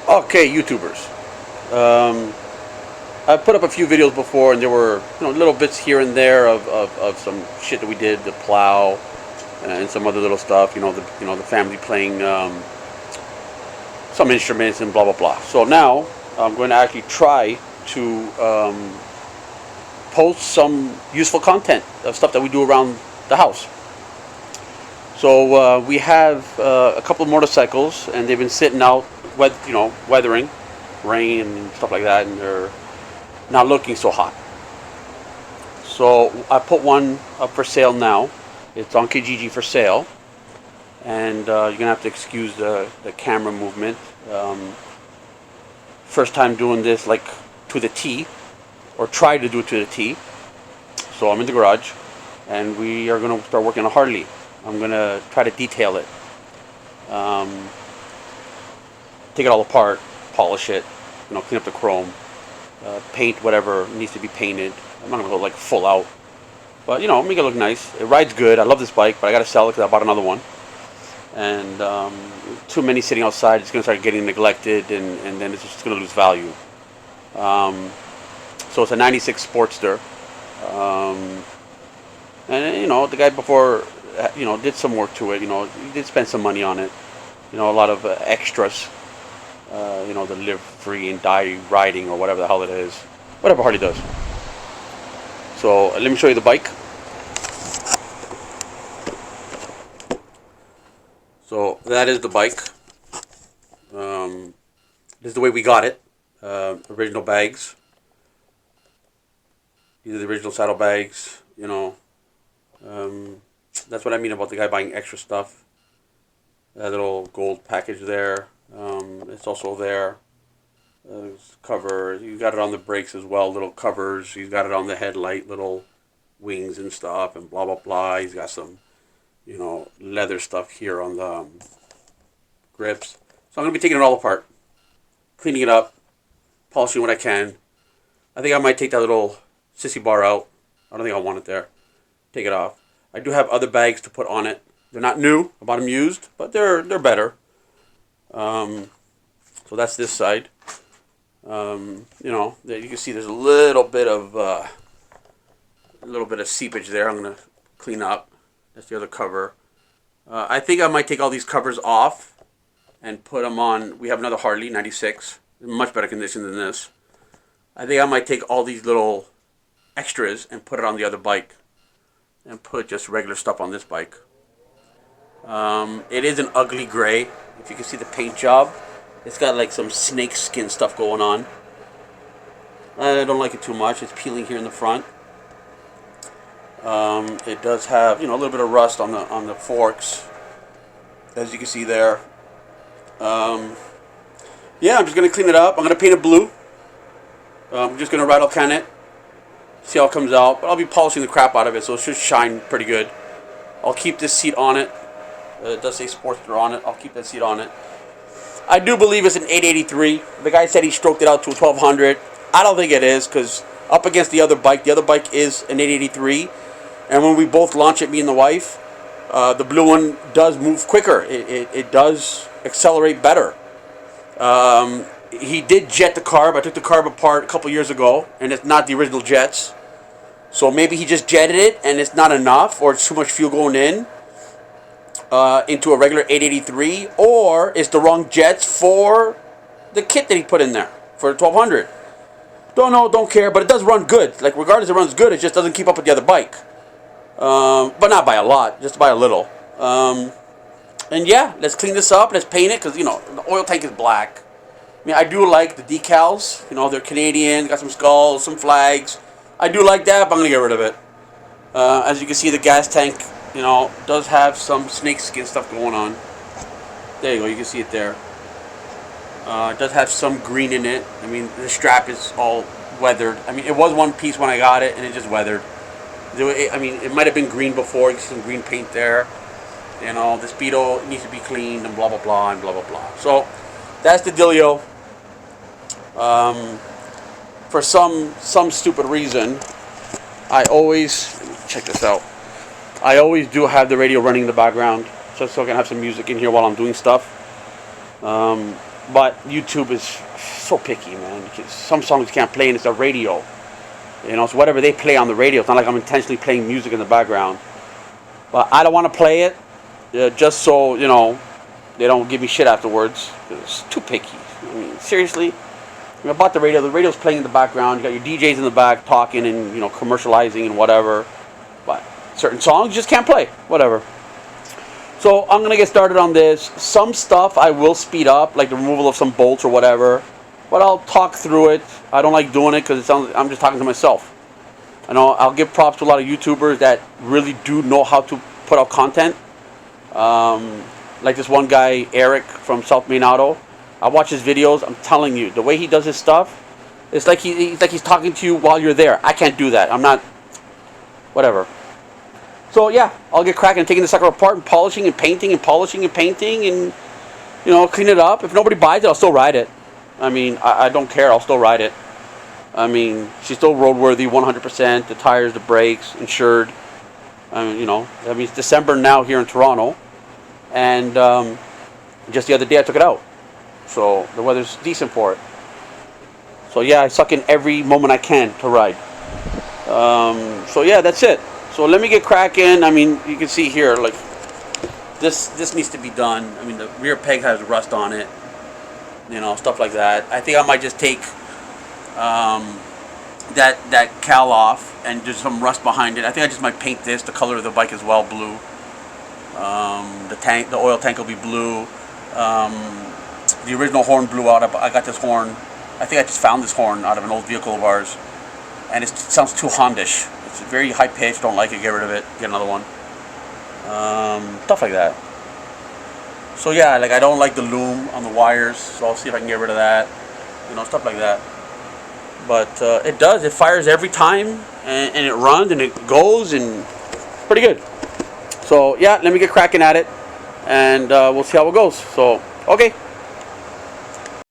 Okay, YouTubers. I've put up a few videos before, and there were little bits here and there of some shit that we did, the plow, and some other little stuff. The family playing some instruments and blah blah blah. So now I'm going to actually try to post some useful content of stuff that we do around the house. So we have a couple of motorcycles, and they've been sitting out, weathering, rain and stuff like that, and they're not looking so hot. So I put one up for sale now. It's on Kijiji for sale, and you're gonna have to excuse the camera movement. First time doing this like to the T, or try to do it to the T. So I'm in the garage, and we are gonna start working on a Harley. I'm gonna try to detail it, take it all apart, polish it, clean up the chrome, paint whatever needs to be painted. I'm not gonna go like full out, but make it look nice. It rides good. I love this bike, but I gotta sell it because I bought another one. And too many sitting outside, it's gonna start getting neglected, and then it's just gonna lose value. So it's a '96 Sportster, and the guy before, did some work to it. He did spend some money on it. A lot of extras. The live free and die riding or whatever the hell it is. Whatever Harley does. So let me show you the bike. So that is the bike. This is the way we got it. Original bags. These are the original saddlebags. That's what I mean about the guy buying extra stuff. That little gold package there. It's also there. Cover. You got it on the brakes as well. Little covers. He's got it on the headlight. Little wings and stuff and blah blah blah. He's got some, leather stuff here on the grips. So I'm gonna be taking it all apart, cleaning it up, polishing what I can. I think I might take that little sissy bar out. I don't think I want it there. Take it off. I do have other bags to put on it. They're not new. I bought them used, but they're better. So that's this side. You can see there's a little bit of seepage there. I'm gonna clean up. That's the other cover. I think I might take all these covers off and put them on. We have another Harley '96, in much better condition than this. I think I might take all these little extras and put it on the other bike, and put just regular stuff on this bike. It is an ugly gray. If you can see the paint job, it's got like some snake skin stuff going on. I don't like it too much. It's peeling here in the front. It does have a little bit of rust on the forks, as you can see there. Yeah, I'm just gonna clean it up. I'm gonna paint it blue. I'm just gonna rattle can it, see how it comes out. But I'll be polishing the crap out of it, so it should shine pretty good. I'll keep this seat on it. It does say Sportster on it. I'll keep that seat on it. I do believe it's an 883. The guy said he stroked it out to a 1200. I don't think it is, because up against the other bike is an 883. And when we both launch it, me and the wife, the blue one does move quicker. It does accelerate better. He did jet the carb. I took the carb apart a couple years ago, and it's not the original jets. So maybe he just jetted it, and it's not enough, or it's too much fuel going in into a regular 883, or it's the wrong jets for the kit that he put in there for 1200. Don't know, don't care, but it does run good. Like, regardless, it runs good. It just doesn't keep up with the other bike. But not by a lot, just by a little. And yeah, let's clean this up. Let's paint it, because, the oil tank is black. I mean, I do like the decals. They're Canadian, got some skulls, some flags. I do like that, but I'm going to get rid of it. As you can see, the gas tank, does have some snake skin stuff going on. There you go, you can see it there. It does have some green in it. I mean, the strap is all weathered. I mean, it was one piece when I got it, and it just weathered. It might have been green before. You can see some green paint there. The Speedo needs to be cleaned, and blah, blah, blah, and blah, blah, blah. So, that's the dealio. For some stupid reason, I always, let me check this out. I always do have the radio running in the background, so I can have some music in here while I'm doing stuff. But YouTube is so picky, man. Some songs you can't play, and it's a radio. You know, so whatever they play on the radio, it's not like I'm intentionally playing music in the background. But I don't want to play it, just so, you know, they don't give me shit afterwards. It's too picky. I mean, seriously. I bought the radio's playing in the background. You got your DJs in the back talking and, you know, commercializing and whatever. But certain songs you just can't play. Whatever. So I'm going to get started on this. Some stuff I will speed up, like the removal of some bolts or whatever. But I'll talk through it. I don't like doing it because it sounds I'm just talking to myself. I know I'll give props to a lot of YouTubers that really do know how to put out content. Like this one guy, Eric from South Main Auto. I watch his videos. I'm telling you, the way he does his stuff, it's like he's talking to you while you're there. I can't do that. I'm not. Whatever. So yeah, I'll get cracking, taking the sucker apart and polishing and painting and polishing and painting and, you know, clean it up. If nobody buys it, I'll still ride it. I mean, I don't care. I'll still ride it. I mean, she's still roadworthy, 100%. The tires, the brakes, insured. I mean, you know, I mean, it's December now here in Toronto, and just the other day I took it out. So the weather's decent for it. So yeah, I suck in every moment I can to ride. So yeah, that's it. So let me get cracking. I mean, you can see here, like, this needs to be done. I mean, the rear peg has rust on it. You know, stuff like that. I think I might just take that cowl off and just some rust behind it. I think I just might paint this. The color of the bike as well, blue. The oil tank will be blue. The original horn blew out. I got this horn. I think I just found this horn out of an old vehicle of ours, and it sounds too Hondish. It's very high pitched. Don't like it. Get rid of it. Get another one. Stuff like that. So yeah, like I don't like the loom on the wires, so I'll see if I can get rid of that. You know, stuff like that. But it does. It fires every time, and it runs and it goes, and pretty good. So yeah, let me get cracking at it, and we'll see how it goes. So okay.